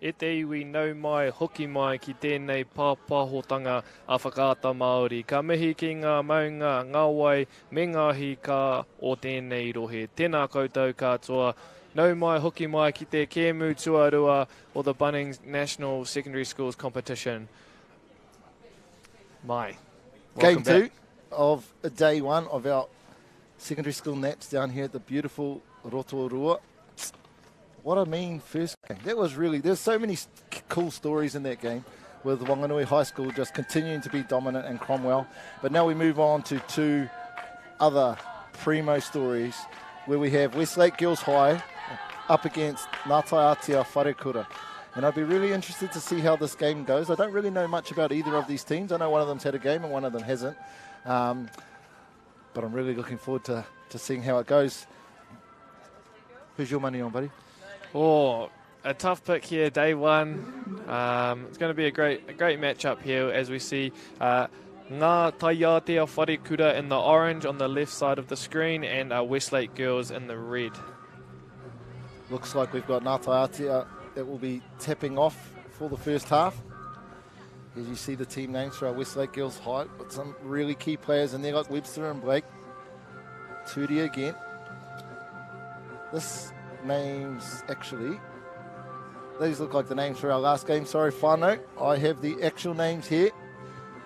E te iwi nau mai, hoki mai ki tēnei pāpahotanga a Whakaata Māori. Ka mihi ki ngā maunga, ngā wai, me ngā hika o tēnei rohe. Tēnā koutou katoa. Nau mai, hoki mai ki te Kēmu Tuarua or the Bunnings National Secondary Schools Competition. Mai. Game 2 of day 1 of our secondary school nats down here at the beautiful Rotorua. What a mean first game. That was really, there's so many cool stories in that game with Whanganui High School just continuing to be dominant and Cromwell. But now we move on to 2 other primo stories where we have Westlake Girls High up against Taiātea Wharekura. And I'd be really interested to see how this game goes. I don't really know much about either of these teams. I know one of them's had a game and one of them hasn't. But I'm really looking forward to seeing how it goes. Who's your money on, buddy? Oh, a tough pick here, day 1. It's going to be a great matchup here as we see Ngā Taiātea Wharekura in the orange on the left side of the screen and Westlake Girls in the red. Looks like we've got Ngā Taiātea that will be tapping off for the first half. As you see the team names for our Westlake Girls High, but some really key players in there like Webster and Blake. Turi again. This names actually, these look like the names for our last game. Sorry, whānau. I have the actual names here.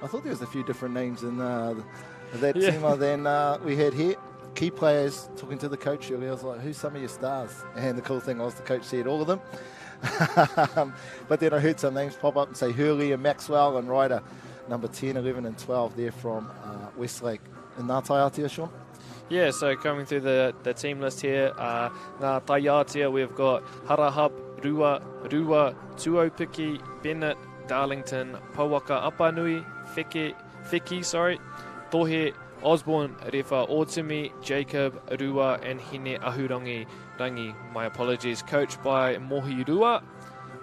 I thought there was a few different names in that team than we had here. Key players, talking to the coach earlier, I was like, who's some of your stars? And the cool thing was the coach said all of them. But then I heard some names pop up and say Hurley and Maxwell and Ryder, number 10, 11 and 12 there from Westlake. And Ngā Taiātea, Sean? Yeah, so coming through the team list here, Ngā Taiātea, we've got Harahub, Rua, Tuopiki, Bennett, Darlington, Pauaka, Apanui, Feki, Tohe, Osborne, Refa, Otimi, Jacob, Rua, and Hine Ahurangi. My apologies. Coached by Mohi Rua.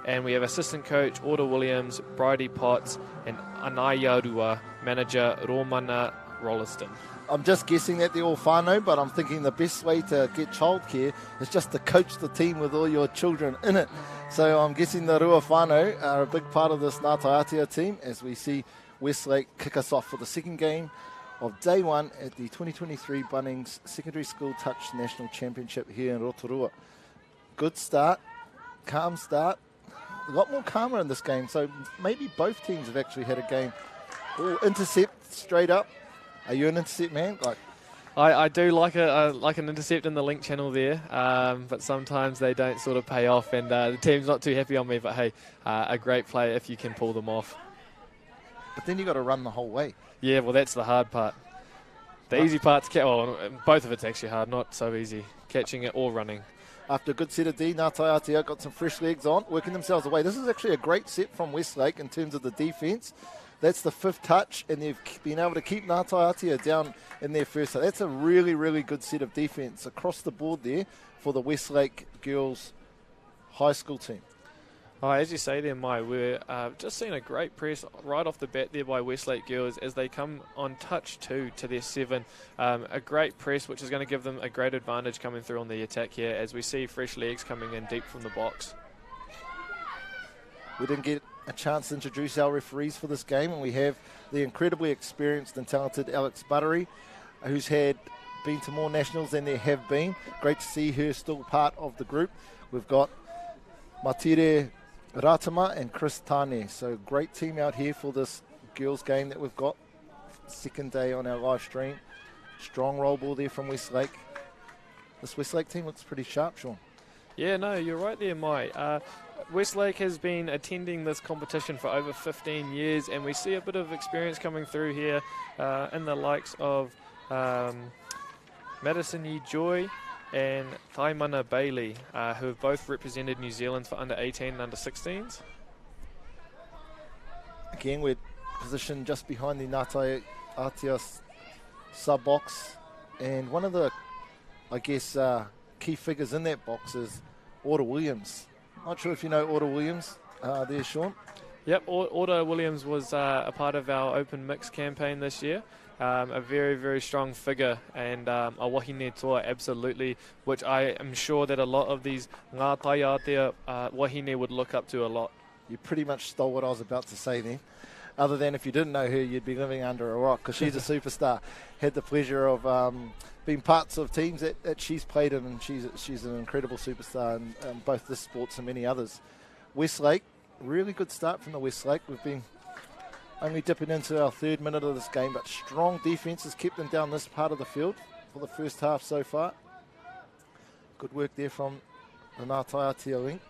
And we have assistant coach Order Williams, Bridie Potts, and Anaya Rua, manager Romana Rolliston. I'm just guessing that they're all whānau, but I'm thinking the best way to get childcare is just to coach the team with all your children in it. So I'm guessing the Rua whānau are a big part of this Ngā Taiātea team as we see Westlake kick us off for the second game of day 1 at the 2023 Bunnings Secondary School Touch National Championship here in Rotorua. Good start, calm start. A lot more calmer in this game, so maybe both teams have actually had a game. Oh, intercept straight up. Are you an intercept man? I do like an intercept in the link channel there, but sometimes they don't sort of pay off, and the team's not too happy on me. But hey, a great play if you can pull them off. But then you got to run the whole way. Yeah, well, that's the hard part. The easy part's both of it's actually hard, not so easy, catching it or running. After a good set of D, Ngā Taiātea got some fresh legs on, working themselves away. This is actually a great set from Westlake in terms of the defence. That's the 5th touch, and they've been able to keep Ngā Taiātea down in their first. So that's a really, really good set of defence across the board there for the Westlake Girls High School team. Oh, as you say there, Mai, we're just seeing a great press right off the bat there by Westlake Girls as they come on touch 2 to their 7. A great press which is going to give them a great advantage coming through on the attack here as we see fresh legs coming in deep from the box. We didn't get a chance to introduce our referees for this game, and we have the incredibly experienced and talented Alex Buttery, who's been to more nationals than there have been. Great to see her still part of the group. We've got Matire Ratama and Chris Tane. So great team out here for this girls game that we've got. Second day on our live stream. Strong roll ball there from Westlake. This Westlake team looks pretty sharp, Sean. Yeah, no, you're right there, Mai. Westlake has been attending this competition for over 15 years, and we see a bit of experience coming through here in the likes of Madison Yi Joy and Taimana Bailey, who have both represented New Zealand for under 18 and under 16s. Again, we're positioned just behind the Ngā Taiātea sub-box, and one of the, I guess, key figures in that box is Order Williams. Not sure if you know Order Williams there, Sean. Yep, Order Williams was a part of our Open Mix campaign this year. a very, very strong figure, and a wahine toa, absolutely, which I am sure that a lot of these ngā Taiātea wahine would look up to a lot. You pretty much stole what I was about to say then. Other than if you didn't know her, you'd be living under a rock, because she's a superstar. Had the pleasure of being parts of teams that she's played in, and she's an incredible superstar in both this sports and many others. Westlake, really good start from the Westlake. We've been only dipping into our 3rd minute of this game, but strong defence has kept them down this part of the field for the first half so far. Good work there from the Ngā Taiātea link.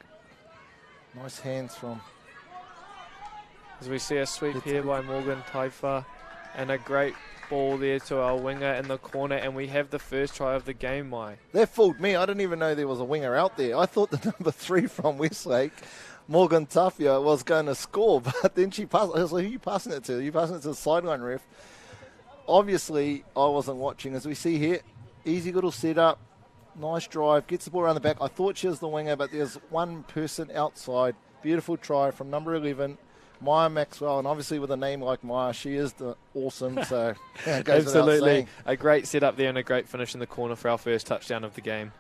Nice hands from... As we see a sweep here by Morgan Taifa, and a great ball there to our winger in the corner, and we have the first try of the game, Mai. That fooled me. I didn't even know there was a winger out there. I thought the number 3 from Westlake, Morgan Tafia, was going to score, but then she passed. I was like, who are you passing it to? Are you passing it to the sideline ref? Obviously, I wasn't watching. As we see here, easy little setup, nice drive, gets the ball around the back. I thought she was the winger, but there's one person outside. Beautiful try from number 11, Maya Maxwell, and obviously with a name like Maya, she is awesome. So yeah, it goes absolutely, a great setup there and a great finish in the corner for our first touchdown of the game.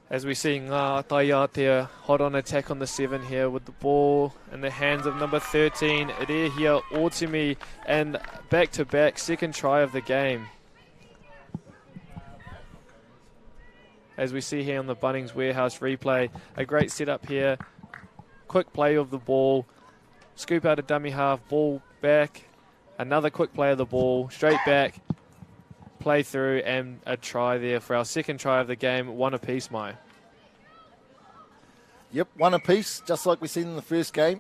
As we see Ngā Taiātea hot on attack on the 7 here with the ball in the hands of number 13, Rehia Otimi, and back-to-back second try of the game. As we see here on the Bunnings Warehouse replay, a great setup here. Quick play of the ball, scoop out a dummy half, ball back, another quick play of the ball, straight back, play through, and a try there for our second try of the game, one apiece, Mai. Yep, one apiece, just like we seen in the first game.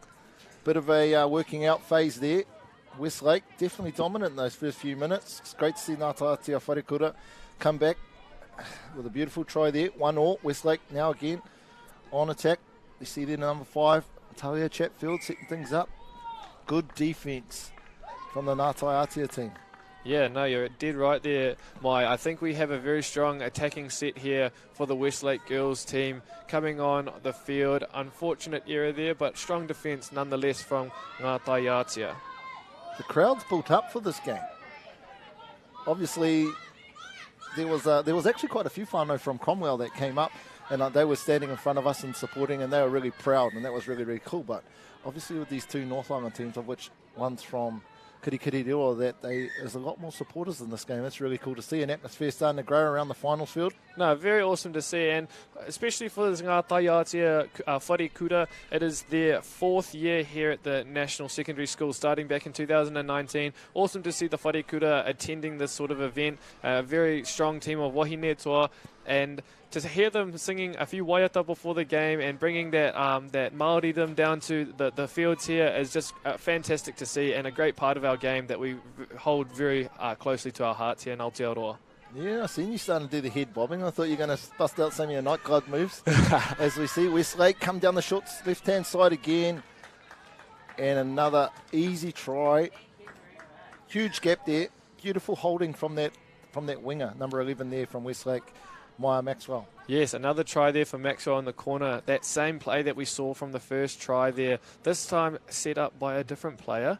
Bit of a working out phase there. Westlake definitely dominant in those first few minutes. It's great to see Ngā Taiātea Wharekura come back with a beautiful try there. 1-1, Westlake now again on attack. You see there number 5, Talia Chatfield setting things up. Good defence from the Ngā Taiātea team. Yeah, no, you're dead right there, Mai. I think we have a very strong attacking set here for the Westlake girls team coming on the field. Unfortunate error there, but strong defence nonetheless from Ngā Taiātea. The crowd's built up for this game. Obviously, there was actually quite a few whānau from Cromwell that came up, and they were standing in front of us and supporting, and they were really proud, and that was really, really cool. But obviously with these 2 North Island teams, of which one's from Kirikiriroa, that there's a lot more supporters in this game. That's really cool to see, an atmosphere starting to grow around the finals field. No, very awesome to see, and especially for this Ngā Taiātea Wharekura, it is their 4th year here at the National Secondary School, starting back in 2019. Awesome to see the Wharekura attending this sort of event. A very strong team of wahine toa, and to hear them singing a few waiata before the game and bringing that that Māoridom down to the fields here is just fantastic to see, and a great part of our game that we hold very closely to our hearts here in Aotearoa. Yeah, I seen you starting to do the head bobbing. I thought you were going to bust out some of your nightclub moves. As we see Westlake come down the short left-hand side again. And another easy try. Huge gap there. Beautiful holding from that winger, number 11 there from Westlake, Maya Maxwell. Yes, another try there for Maxwell in the corner. That same play that we saw from the first try there. This time set up by a different player.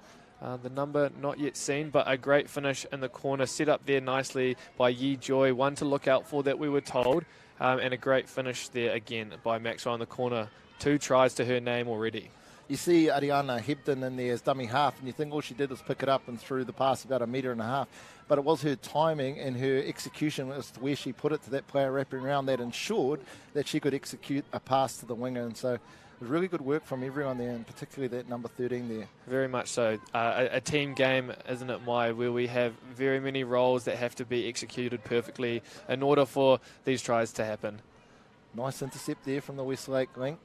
The number not yet seen, but a great finish in the corner, set up there nicely by Yi Joy. One to look out for that we were told, and a great finish there again by Maxwell in the corner. 2 tries to her name already. You see Ariana Hebden in there as dummy half, and you think all she did was pick it up and threw the pass about 1.5 meters. But it was her timing and her execution as to where she put it to that player wrapping around that ensured that she could execute a pass to the winger. And so it was really good work from everyone there, and particularly that number 13 there. Very much so. A team game, isn't it, Mai, where we have very many roles that have to be executed perfectly in order for these tries to happen. Nice intercept there from the Westlake link.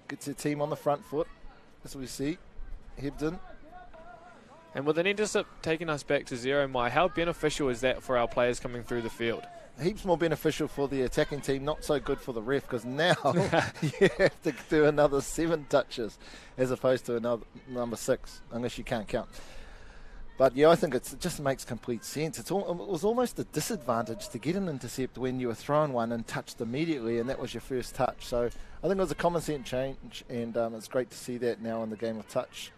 Gets her team on the front foot, as we see. Hebden. And with an intercept taking us back to 0, Mai, how beneficial is that for our players coming through the field? Heaps more beneficial for the attacking team, not so good for the ref, because now you have to do another 7 touches as opposed to another number 6, unless you can't count. But yeah, I think it just makes complete sense. It was almost a disadvantage to get an intercept when you were throwing one and touched immediately, and that was your first touch. So I think it was a common sense change, and it's great to see that now in the game of touch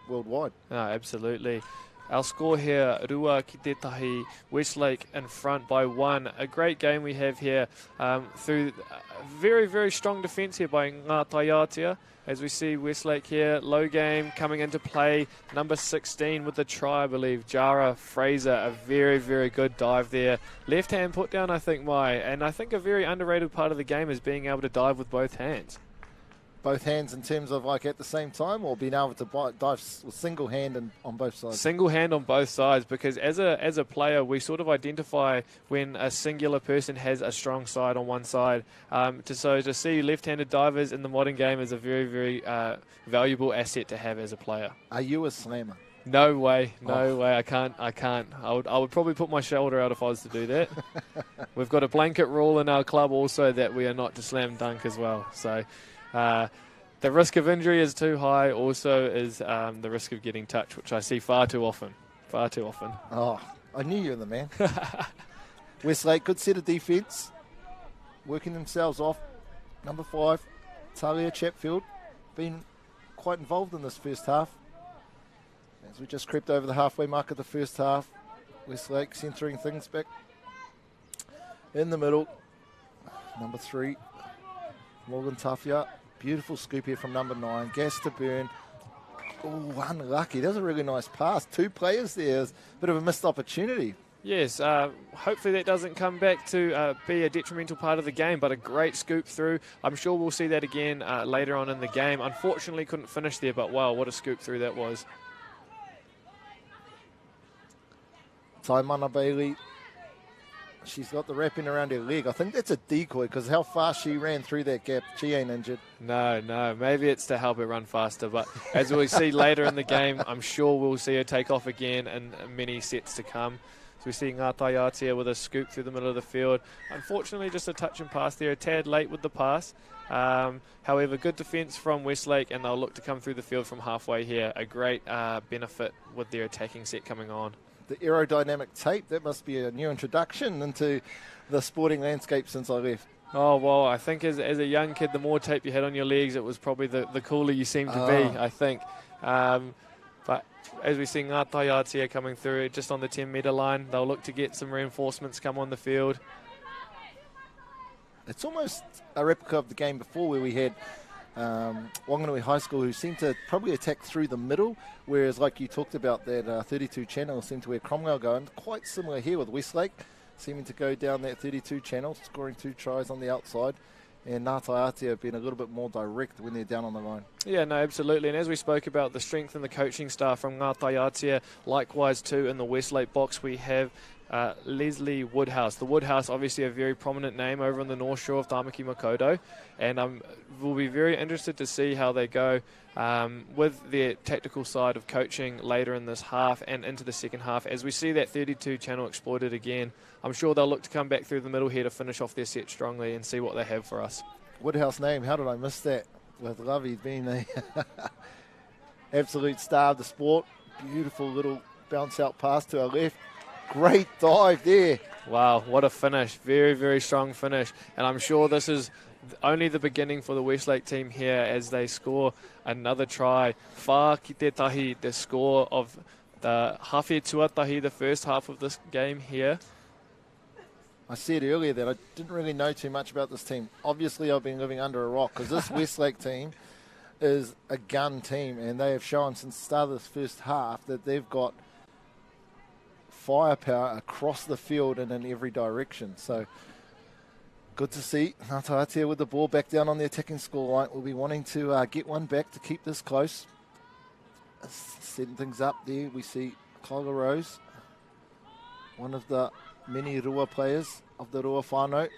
worldwide. Oh, absolutely. Our score here, Rua ki te tahi, Westlake in front by 1. A great game we have here through very, very strong defence here by Ngā Taiātea. As we see Westlake here, low game coming into play, number 16 with the try, I believe, Jara Fraser, a very, very good dive there. Left hand put down, I think, and I think a very underrated part of the game is being able to dive with both hands. Both hands in terms of like at the same time, or being able to dive with single hand and on both sides? Single hand on both sides, because as a player, we sort of identify when a singular person has a strong side on one side. So to see left-handed divers in the modern game is a very, very valuable asset to have as a player. Are you a slammer? No way, no way. I can't. I would probably put my shoulder out if I was to do that. We've got a blanket rule in our club also that we are not to slam dunk as well. So. The risk of injury is too high, also is the risk of getting touched, which I see far too often. Far too often. Oh, I knew you were the man. Westlake, good set of defence, working themselves off. Number 5, Talia Chatfield, been quite involved in this first half. As we just crept over the halfway mark of the first half, Westlake centering things back in the middle. Number 3, Morgan Tafia. Beautiful scoop here from number 9. Gas to burn. Oh, unlucky. That was a really nice pass. 2 players there. A bit of a missed opportunity. Yes, hopefully that doesn't come back to be a detrimental part of the game, but a great scoop through. I'm sure we'll see that again later on in the game. Unfortunately, couldn't finish there, but wow, what a scoop through that was. Taimana Bailey. She's got the wrapping around her leg. I think that's a decoy because how fast she ran through that gap. She ain't injured. No. Maybe it's to help her run faster. But as we see later in the game, I'm sure we'll see her take off again in many sets to come. So we see Ngā Taiātea with a scoop through the middle of the field. Unfortunately, just a touch and pass there. A tad late with the pass. However, good defence from Westlake, and they'll look to come through the field from halfway here. A great benefit with their attacking set coming on. The aerodynamic tape, that must be a new introduction into the sporting landscape since I left. Oh, well, I think as a young kid, the more tape you had on your legs, it was probably the cooler you seemed to be, I think. But as we see Ngā Taiātea coming through just on the 10-metre line, they'll look to get some reinforcements come on the field. It's almost a replica of the game before where we had Wanganui High School, who seemed to probably attack through the middle, whereas like you talked about that 32 channel seemed to where Cromwell go, and quite similar here with Westlake, seeming to go down that 32 channel, scoring 2 tries on the outside, and Ngā Taiātea have been a little bit more direct when they're down on the line. Yeah, no, absolutely, and as we spoke about the strength and the coaching staff from Ngā Taiātea, likewise too in the Westlake box we have Leslie Woodhouse. The Woodhouse, obviously a very prominent name over on the North Shore of Tāmaki Makaurau, and we'll be very interested to see how they go with their tactical side of coaching later in this half and into the second half. As we see that 32 channel exploited again, I'm sure they'll look to come back through the middle here to finish off their set strongly and see what they have for us. Woodhouse name, how did I miss that? With Lovey being a absolute star of the sport. Beautiful little bounce out pass to our left. Great dive there. Wow, what a finish. Very, very strong finish. And I'm sure this is only the beginning for the Westlake team here as they score another try. Whā ki te tahi, the score of the hawhi tuatahi, the first half of this game here. I said earlier that I didn't really know too much about this team. Obviously, I've been living under a rock because this Westlake team is a gun team, and they have shown since the start of this first half that they've got firepower across the field and in every direction. So good to see Ngā Taiātea with the ball back down on the attacking scoreline. We'll be wanting to get one back to keep this close. Setting things up there, we see Kyla Rose, one of the many Rua players of the Rua whānau.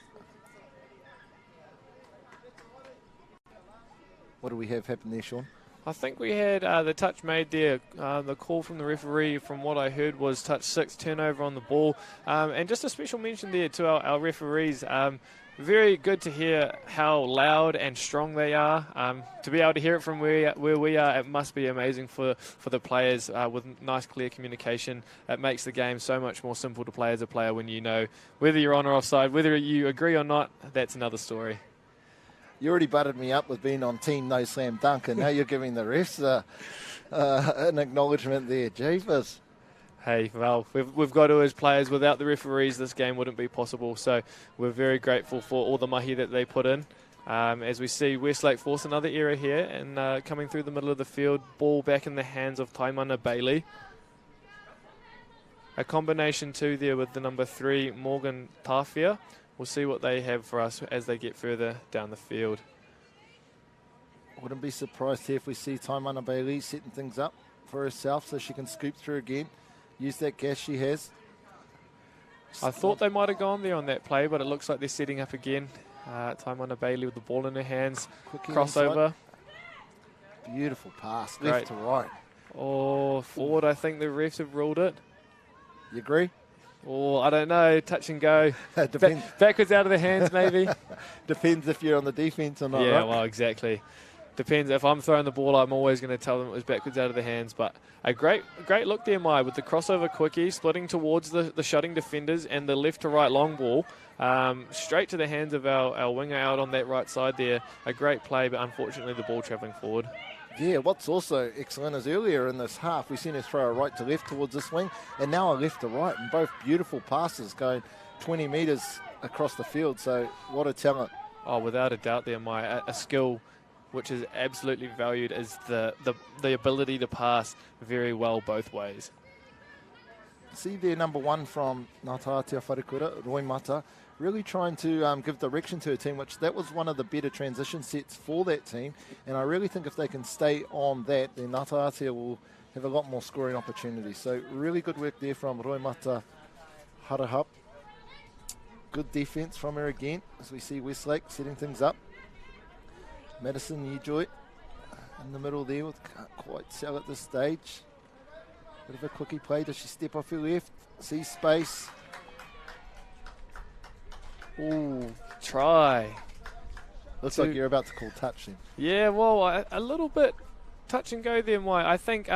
What do we have happen there, Sean? I think we had the touch made there. The call from the referee, from what I heard, was touch 6, turnover on the ball. And just a special mention there to our referees. Very good to hear how loud and strong they are. To be able to hear it from where we are, it must be amazing for the players with nice, clear communication. It makes the game so much more simple to play as a player when you know whether you're on or offside. Whether you agree or not, that's another story. You already butted me up with being on team no slam dunk, and now you're giving the refs an acknowledgement there. Jeepers. Hey, well, we've got to as players. Without the referees, this game wouldn't be possible. So we're very grateful for all the mahi that they put in. As we see Westlake force another error here and coming through the middle of the field, ball back in the hands of Taimana Bailey. A combination 2 there with the number 3, Morgan Tawhia. We'll see what they have for us as they get further down the field. Wouldn't be surprised here if we see Taimana Bailey setting things up for herself so she can scoop through again. Use that gas she has. I thought they might have gone there on that play, but it looks like they're setting up again. Taimana Bailey with the ball in her hands. Quickly Crossover. Inside. Beautiful pass, Great. left to right. Oh, forward, I think the refs have ruled it. You agree? Oh, I don't know. Touch and go. Depends. Backwards out of the hands, maybe. Depends if you're on the defense or not, Yeah, right? well, exactly. Depends. If I'm throwing the ball, I'm always going to tell them it was backwards out of the hands. But a great look there, Mai, with the crossover quickie, splitting towards the shutting defenders and the left to right long ball, straight to the hands of our winger out on that right side there. A great play, but unfortunately the ball travelling forward. Yeah, what's also excellent is earlier in this half, we've seen her throw a right to left towards this wing, and now a left to right, and both beautiful passes going 20 metres across the field. So what a talent. Oh, without a doubt there, Mai. A skill which is absolutely valued is the ability to pass very well both ways. See there, number 1 from Taiātea Wharekura, Roy Mata, really trying to give direction to her team, which that was one of the better transition sets for that team. And I really think if they can stay on that, then Taiātea will have a lot more scoring opportunities. So really good work there from Roy Mata Harahap. Good defence from her again, as we see Westlake setting things up. Madison Yejoy in the middle there, can't quite sell at this stage. Bit of a quickie play. Does she step off her left? See space. Ooh, try. Looks like you're about to call touch then. Yeah, well, a little bit touch and go there, Mai. I think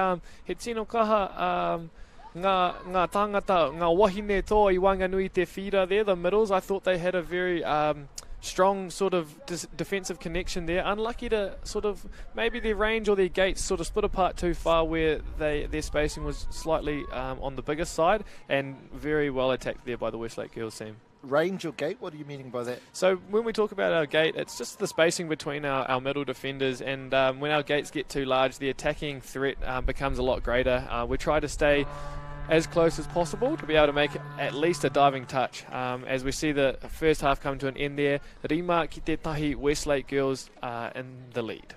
he tino kaha ngā tangata, ngā wahine tō I Wanganui te whira there, the middles. I thought they had a very strong sort of defensive connection there. Unlucky to sort of maybe their range or their gates sort of split apart too far where their spacing was slightly on the bigger side, and very well attacked there by the Westlake girls team. Range or gate? What are you meaning by that? So when we talk about our gate, it's just the spacing between our middle defenders, and when our gates get too large, the attacking threat becomes a lot greater. We try to stay as close as possible to be able to make at least a diving touch. As we see the first half come to an end there, Rima ki te tahi Westlake girls in the lead.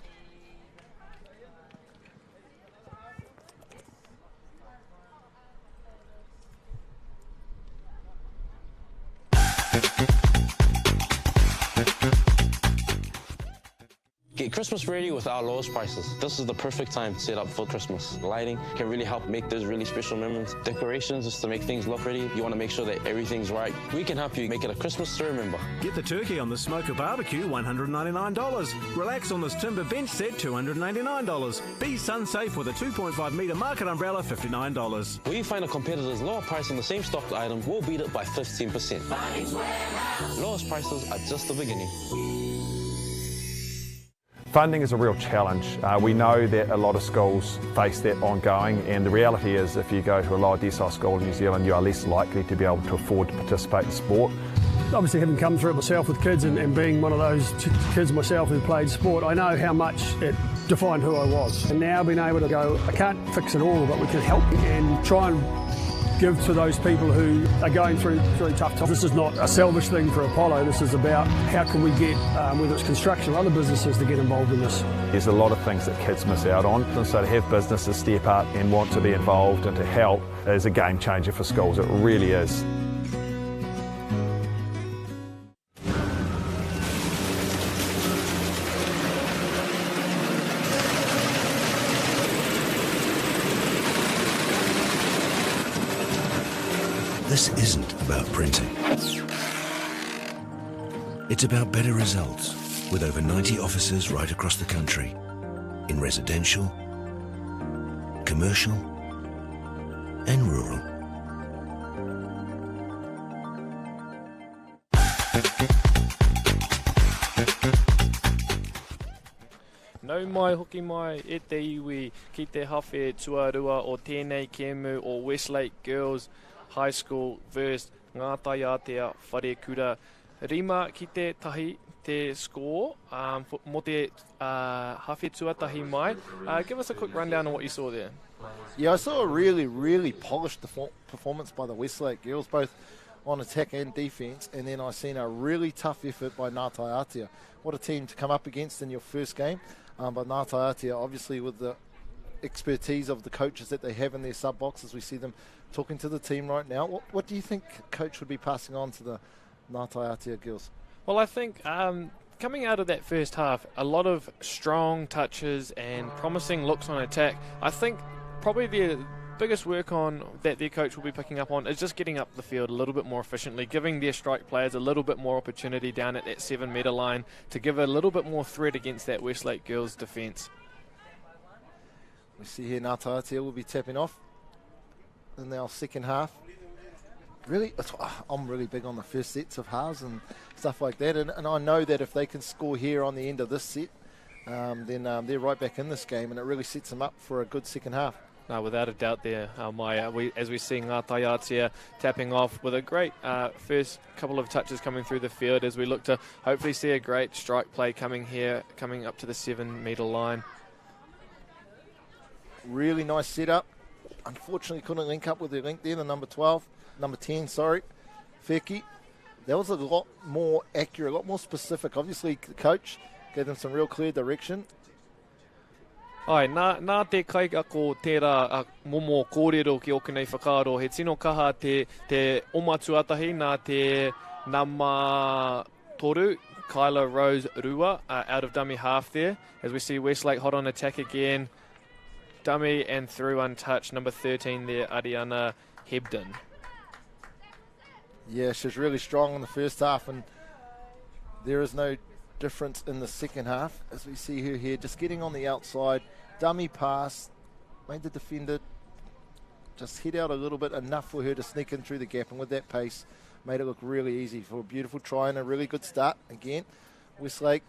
Get Christmas ready with our lowest prices. This is the perfect time to set up for Christmas. Lighting can really help make those really special moments. Decorations just to make things look pretty. You want to make sure that everything's right. We can help you make it a Christmas to remember. Get the turkey on the smoker barbecue, $199. Relax on this timber bench set, $299. Be sun safe with a 2.5 metre market umbrella, $59. When you find a competitor's lower price on the same stocked item, we'll beat it by 15%. Lowest prices are just the beginning. Funding is a real challenge. We know that a lot of schools face that ongoing, and the reality is if you go to a lower decile school in New Zealand, you are less likely to be able to afford to participate in sport. Obviously, having come through it myself with kids and being one of those kids myself who played sport, I know how much it defined who I was. And now being able to go, I can't fix it all, but we can help and try and give to those people who are going through really tough times. This is not a selfish thing for Apollo. This is about how can we get, whether it's construction or other businesses, to get involved in this. There's a lot of things that kids miss out on, and so to have businesses step up and want to be involved and to help is a game changer for schools. It really is. This isn't about printing. It's about better results with over 90 offices right across the country in residential, commercial and rural. No Nau mai hoki mai e te iwi ki te hawhe tuarua o tēnei kēmu o Westlake Girls High School versus ngā Taiātea Wharekura. Rima ki te tahi te score mo te hawhe tuatahi mai. Give us a quick rundown on what you saw there. Yeah, I saw a really polished performance by the Westlake girls, both on attack and defence, and then I seen a really tough effort by Ngā Taiātea. What a team to come up against in your first game. But Ngā Taiātea, obviously with the expertise of the coaches that they have in their sub-boxes, we see them talking to the team right now. What do you think coach would be passing on to the Ngā Taiātea girls? Well, I think coming out of that first half, a lot of strong touches and promising looks on attack. I think probably the biggest work on that their coach will be picking up on is just getting up the field a little bit more efficiently, giving their strike players a little bit more opportunity down at that 7 metre line to give a little bit more threat against that Westlake girls defence. We see here Ngā Taiātea will be tapping off in our second half. Really, I'm really big on the first sets of halves and stuff like that, and I know that if they can score here on the end of this set, then they're right back in this game, and it really sets them up for a good second half. No, without a doubt there, Maya. As we see Ngā Taiātea tapping off with a great first couple of touches coming through the field as we look to hopefully see a great strike play coming up to the 7 metre line. Really nice setup. Unfortunately couldn't link up with their link there, the number 10, Feki. That was a lot more accurate, a lot more specific. Obviously the coach gave them some real clear direction. Ai, nā te kaika ko tērā momo kōrero ki oku nei whakaaro. He tino kaha te oma tuatahi nā te nama toru, Kyla Rose Rua, out of dummy half there. As we see Westlake hot on attack again. Dummy and through untouched, number 13 there, Ariana Hebden. Yeah, she's really strong in the first half, and there is no difference in the second half as we see her here just getting on the outside, dummy pass, made the defender just head out a little bit, enough for her to sneak in through the gap, and with that pace made it look really easy for a beautiful try and a really good start again. Westlake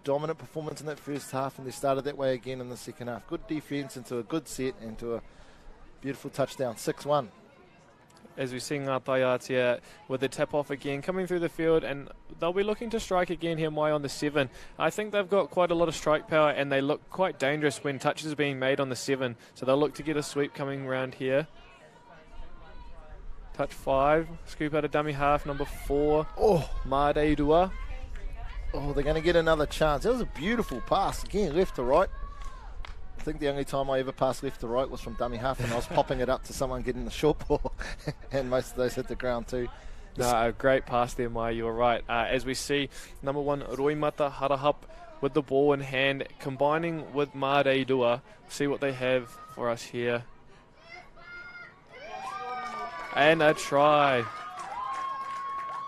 dominant performance in that first half, and they started that way again in the second half. Good defence into a good set and to a beautiful touchdown, 6-1. As we see Ngā Taiātea with the tap off again, coming through the field, and they'll be looking to strike again here, Mai, on the 7. I think they've got quite a lot of strike power, and they look quite dangerous when touches are being made on the 7. So they'll look to get a sweep coming around here. Touch 5, scoop out a dummy half, number 4, Mauri. Oh, they're going to get another chance. That was a beautiful pass, again, left to right. I think the only time I ever passed left to right was from dummy half, and I was popping it up to someone getting the short ball, and most of those hit the ground too. No, a great pass there, Mai, you were right. As we see, number 1, Roimata Harahup with the ball in hand, combining with Mauri. See what they have for us here. And a try.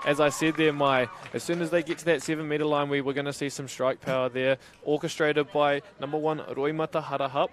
As I said there, Mai, as soon as they get to that 7 metre line, we're going to see some strike power there, orchestrated by number 1, Roimata Harahup.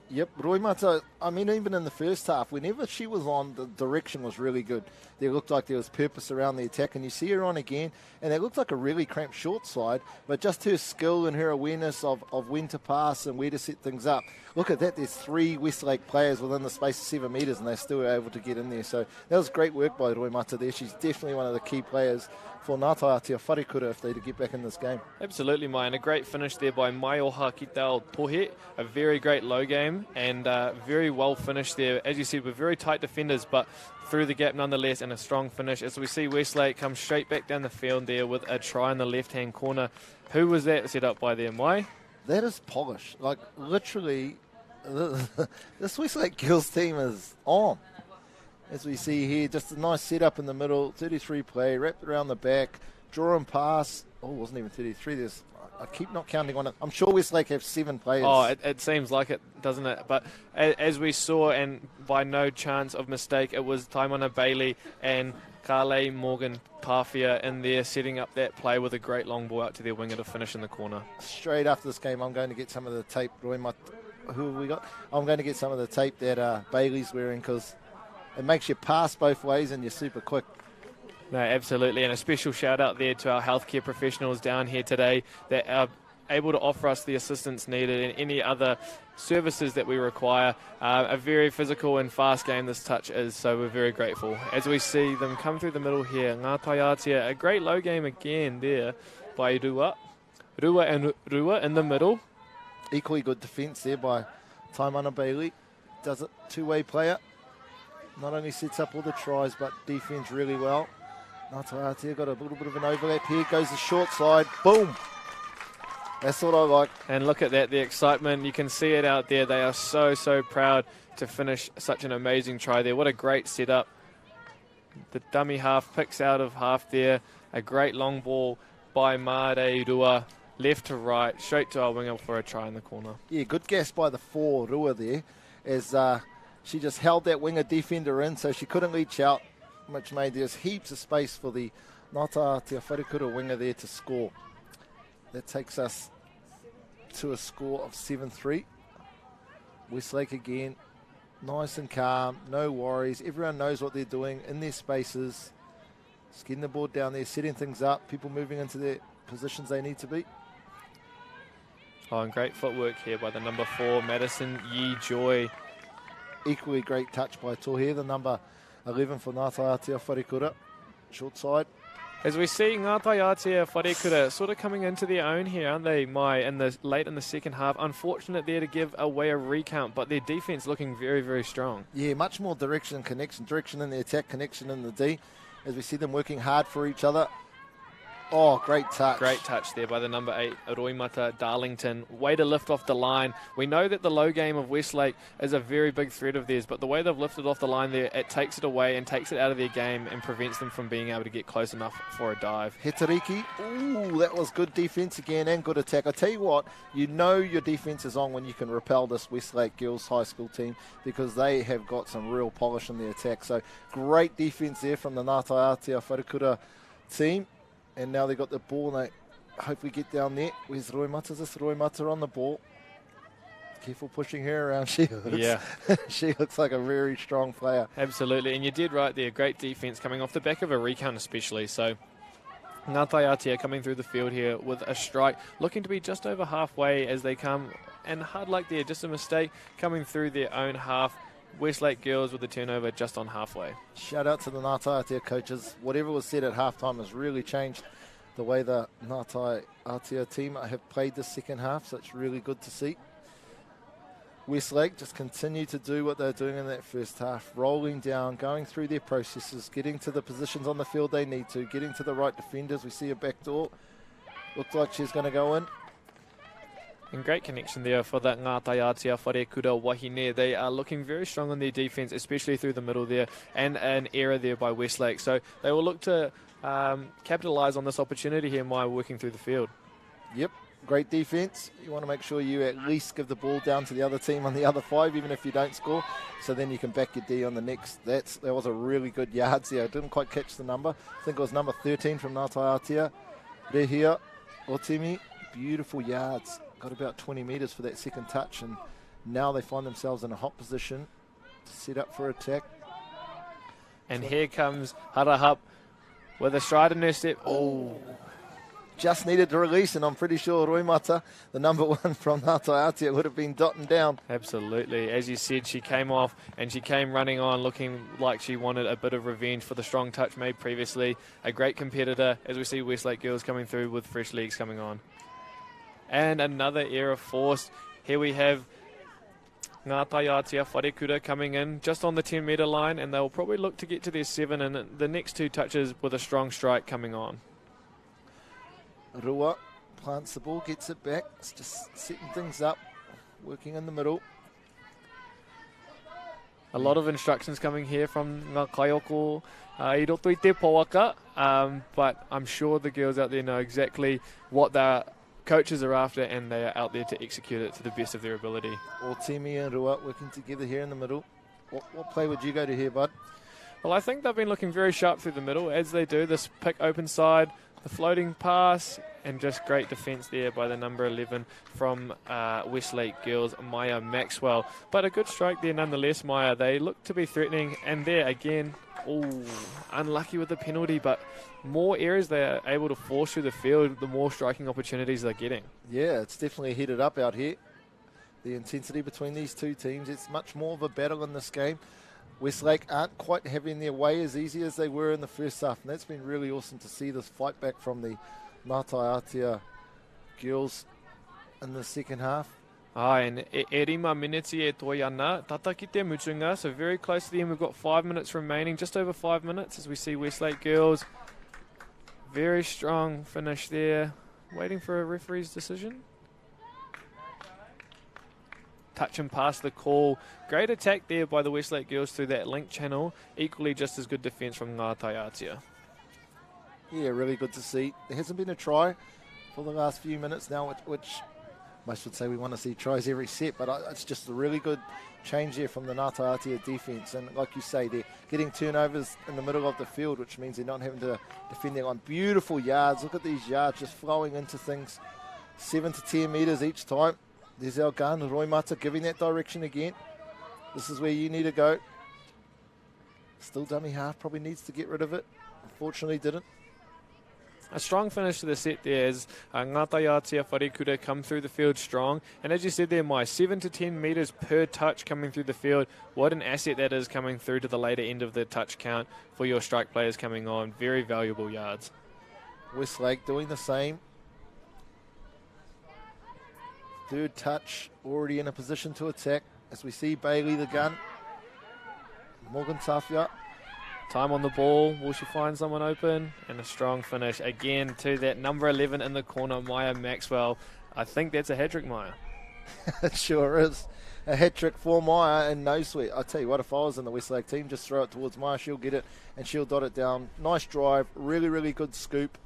Yep, Roimata, I mean, even in the first half, whenever she was on, the direction was really good. There looked like there was purpose around the attack, and you see her on again, and it looked like a really cramped short side, but just her skill and her awareness of when to pass and where to set things up. Look at that, there's 3 Westlake players within the space of 7 metres, and they're still able to get in there. So that was great work by Roimata there. She's definitely one of the key players for Ngā Taiātea Wharekura if they to get back in this game. Absolutely, Mai, and a great finish there by Maioha Kitao Tohe. A very great low game, and very well finished there. As you said, with very tight defenders, but through the gap nonetheless, and a strong finish. As we see Westlake come straight back down the field there with a try in the left-hand corner. Who was that set up by there, Mai? That is polish. Like, literally, this Westlake girls team is on. As we see here, just a nice setup in the middle, 33 play, wrapped around the back, draw and pass. Oh, it wasn't even 33. I keep not counting on it. I'm sure Westlake have 7 players. Oh, it seems like it, doesn't it? But as we saw, and by no chance of mistake, it was Taimana Bailey and Kale Morgan Tawhia in there setting up that play with a great long ball out to their winger to finish in the corner. Straight after this game, I'm going to get some of the tape. Who have we got? I'm going to get some of the tape that Bayleys wearing, because it makes you pass both ways and you're super quick. No, absolutely. And a special shout out there to our healthcare professionals down here today that are able to offer us the assistance needed and any other services that we require. A very physical and fast game this touch is, so we're very grateful. As we see them come through the middle here, Ngā Taiātea, a great low game again there by Rua. Rua and Rua in the middle. Equally good defence there by Taimana Bailey. Does it, two-way player. Not only sets up all the tries, but defends really well. Ngā Taiātea got a little bit of an overlap here. Goes the short side. Boom! That's what I like. And look at that, the excitement. You can see it out there. They are so, so proud to finish such an amazing try there. What a great setup. The dummy half picks out of half there. A great long ball by Mauri Rua. Left to right, straight to our winger for a try in the corner. Yeah, good gas by the 4, Rua there, as she just held that winger defender in so she couldn't reach out, which made there's heaps of space for the Ngā Taiātea Wharekura winger there to score. That takes us to a score of 7-3. Westlake again, nice and calm, no worries. Everyone knows what they're doing in their spaces. Just getting the ball down there, setting things up, people moving into their positions they need to be. Oh, and great footwork here by the number 4, Madison Yi Joy. Equally great touch by Tohe, the number 11 for Ngā Taiātea Wharekura. Short side. As we see Ngā Taiātea Wharekura sort of coming into their own here, aren't they, Mai, late in the second half. Unfortunate there to give away a recount, but their defence looking very, very strong. Yeah, much more direction and connection. Direction in the attack, connection in the D. As we see them working hard for each other. Oh, great touch. Great touch there by the number 8, Roimata Darlington. Way to lift off the line. We know that the low game of Westlake is a very big threat of theirs, but the way they've lifted off the line there, it takes it away and takes it out of their game and prevents them from being able to get close enough for a dive. Hetariki, ooh, that was good defence again and good attack. I tell you what, you know your defence is on when you can repel this Westlake Girls High School team because they have got some real polish in their attack. So great defence there from the Ngā Taiātea Wharekura team. And now they got the ball and they hopefully get down there. Where's Roimata? Is this Roimata on the ball? Careful pushing her around. She looks like a very strong player. Absolutely, and you did right there. Great defence coming off the back of a recount especially. So Ngā Taiātea coming through the field here with a strike, looking to be just over halfway as they come. And hard luck there, just a mistake coming through their own half. Westlake Girls with the turnover just on halfway. Shout out to the Ngā Taiātea coaches. Whatever was said at halftime has really changed the way the Ngā Taiātea team have played the second half, so it's really good to see. Westlake just continue to do what they're doing in that first half, rolling down, going through their processes, getting to the positions on the field they need to, getting to the right defenders. We see a back door. Looks like she's going to go in. And great connection there for that Ngā Taiātea Wharekura Wahine. They are looking very strong on their defence, especially through the middle there, and an error there by Westlake. So they will look to capitalise on this opportunity here by working through the field. Yep, great defence. You want to make sure you at least give the ball down to the other team on the other 5, even if you don't score, so then you can back your D on the next. That was a really good yards there. I didn't quite catch the number. I think it was number 13 from Ngā Taiātea. Rehia Otimi, beautiful yards. Got about 20 metres for that second touch, and now they find themselves in a hot position to set up for attack. And here comes Harahup with a stride in her step. Oh, just needed to release, and I'm pretty sure Roimata, the number 1 from Ngā Taiātea, would have been dotting down. Absolutely. As you said, she came off and she came running on looking like she wanted a bit of revenge for the strong touch made previously. A great competitor as we see Westlake Girls coming through with fresh legs coming on. And another error forced. Here we have Ngā Taiātea Wharekura coming in just on the 10-metre line, and they'll probably look to get to their 7 and the next 2 touches with a strong strike coming on. Rua plants the ball, gets it back. It's just setting things up, working in the middle. A lot of instructions coming here from Ngā Kaioko I roto I te powaka, but I'm sure the girls out there know exactly what they're coaches are after, and they are out there to execute it to the best of their ability. All Timi and Rua working together here in the middle. What play would you go to here, bud? Well, I think they've been looking very sharp through the middle, as they do. This pick open side, the floating pass, and just great defence there by the number 11 from Westlake Girls, Maya Maxwell. But a good strike there nonetheless, Maya. They look to be threatening, and there again, Oh, unlucky with the penalty, but more areas they are able to force through the field, the more striking opportunities they're getting. Yeah, it's definitely heated up out here. The intensity between these two teams, it's much more of a battle in this game. Westlake aren't quite having their way as easy as they were in the first half, and that's been really awesome to see this fight back from the Taiātea girls in the second half. And e rima miniti e toi ana, tata ki te mutunga, so very close to the end. We've got 5 minutes remaining, just over 5 minutes as we see Westlake girls. Very strong finish there, waiting for a referee's decision. Touch and pass the call. Great attack there by the Westlake girls through that link channel. Equally just as good defence from Taiātea. Yeah, really good to see. There hasn't been a try for the last few minutes now, which most would say we want to see tries every set, but it's just a really good change there from the Taiātea defence. And like you say, they're getting turnovers in the middle of the field, which means they're not having to defend their line. Beautiful yards. Look at these yards just flowing into things. 7 to 10 metres each time. There's our gun, Roy Mata, giving that direction again. This is where you need to go. Still dummy half, probably needs to get rid of it. Unfortunately didn't. A strong finish to the set there as Taiātea Wharekura come through the field strong. And as you said there, Mai, 7 to 10 metres per touch coming through the field. What an asset that is coming through to the later end of the touch count for your strike players coming on. Very valuable yards. Westlake doing the same. Third touch, already in a position to attack. As we see Bailey the gun. Morgan Tafia. Time on the ball. Will she find someone open? And a strong finish again to that number 11 in the corner, Maya Maxwell. I think that's a hat-trick, Maya. It sure is. A hat-trick for Maya and no sweat. I tell you what, if I was in the Westlake team, just throw it towards Maya. She'll get it and she'll dot it down. Nice drive. Really, really good scoop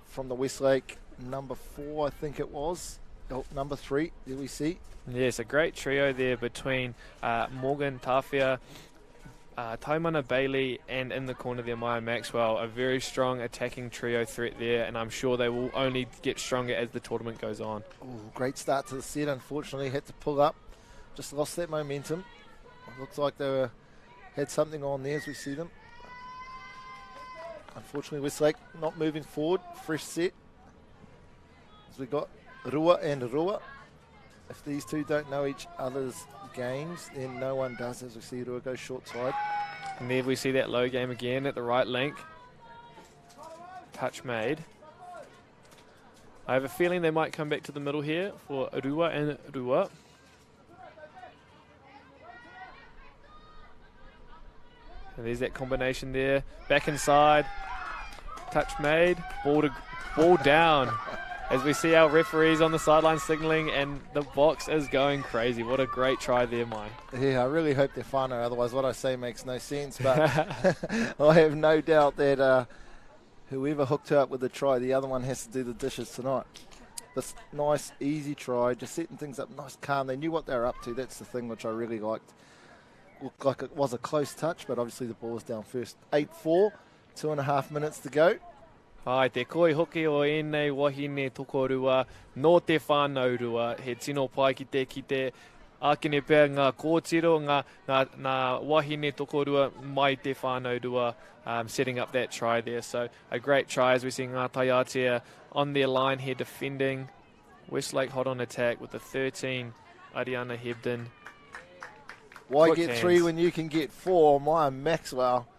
from the Westlake number 4, I think it was. Oh, number 3, there we see. Yes, a great trio there between Morgan Tafia, Taimana Bailey, and in the corner there, Maya Maxwell. A very strong attacking trio threat there, and I'm sure they will only get stronger as the tournament goes on. Ooh, great start to the set. Unfortunately, had to pull up. Just lost that momentum. Looks like they had something on there as we see them. Unfortunately, Westlake not moving forward. Fresh set. As we got Rua and Rua. If these two don't know each other's games, then no one does, as we see Rua go short side. And there we see that low game again at the right link. Touch made. I have a feeling they might come back to the middle here for Rua and Rua. And there's that combination there. Back inside. Touch made. Ball down. As we see our referees on the sideline signalling, and the box is going crazy. What a great try there, Mai. Yeah, I really hope they're whānau, otherwise what I say makes no sense. But I have no doubt that whoever hooked her up with the try, the other one has to do the dishes tonight. This nice, easy try, just setting things up nice, calm. They knew what they were up to. That's the thing which I really liked. Looked like it was a close touch, but obviously the ball was down first. 8-4, 2.5 minutes to go. Ai, te koi hoki o ēnei wahine tokorua, no te whānau rua, he tino pai ki te ākene pēr ngā kōtiro, ngā wahine tokorua mai te whānau rua, setting up that try there. So a great try as we see ngā Taiātea on their line here defending. Westlake hot on attack with the 13, Ariana Hebden. Why Quick get hands. 3 when you can get 4? Maya Maxwell.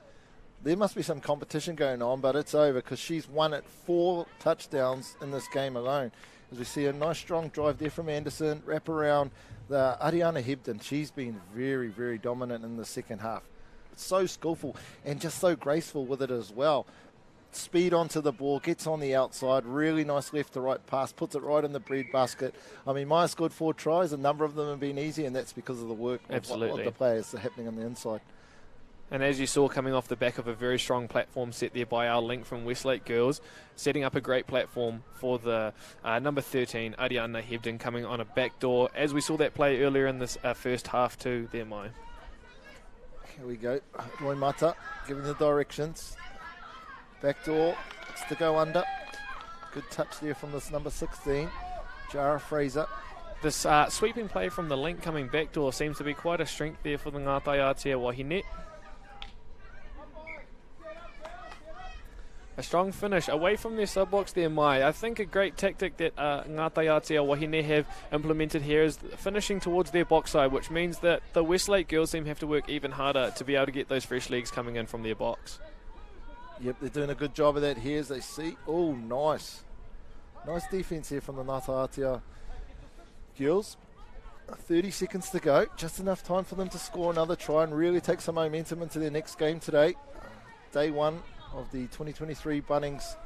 There must be some competition going on, but it's over because she's won at 4 touchdowns in this game alone. As we see a nice strong drive there from Anderson, wrap around the Ariana Hebden. She's been very, very dominant in the second half. So skillful and just so graceful with it as well. Speed onto the ball, gets on the outside, really nice left to right pass, puts it right in the bread basket. I mean, Maya scored 4 tries, a number of them have been easy, and that's because of the work of the players that are happening on the inside. And as you saw, coming off the back of a very strong platform set there by our link from Westlake girls, setting up a great platform for the number 13, Ariana Hebden, coming on a back door, as we saw that play earlier in this first half too, there, Mai. Here we go. Roy Mata giving the directions. Back door, it's to go under. Good touch there from this number 16, Jara Fraser. This sweeping play from the link coming back door seems to be quite a strength there for the Ngā Taiātea Wahine. A strong finish away from their sub-box there, Mai. I think a great tactic that ngā Taiātea Wahine have implemented here is finishing towards their box side, which means that the Westlake girls team have to work even harder to be able to get those fresh legs coming in from their box. Yep, they're doing a good job of that here as they see. Oh, nice. Nice defence here from the ngā Taiātea girls. 30 seconds to go. Just enough time for them to score another try and really take some momentum into their next game today. Day one of the 2023 Bunnings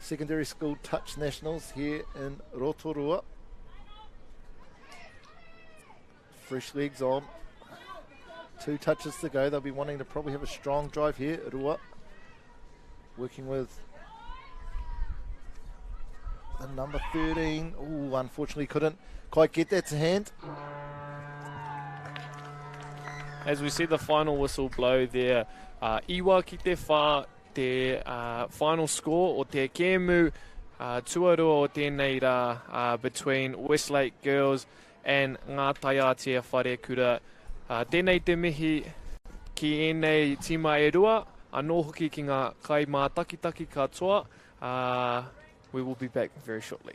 Secondary School Touch Nationals here in Rotorua. Fresh legs on. 2 touches to go. They'll be wanting to probably have a strong drive here. Rua working with the number 13. Oh, unfortunately couldn't quite get that to hand. As we see the final whistle blow there, iwa ki te whā, te final score o te kēmu tuarua o tēnei rā between Westlake girls and ngā Taiātea Wharekura. Tēnei te mihi ki ēnei tima e rua, anō hoki ki ngā kai mā takitaki katoa. We will be back very shortly.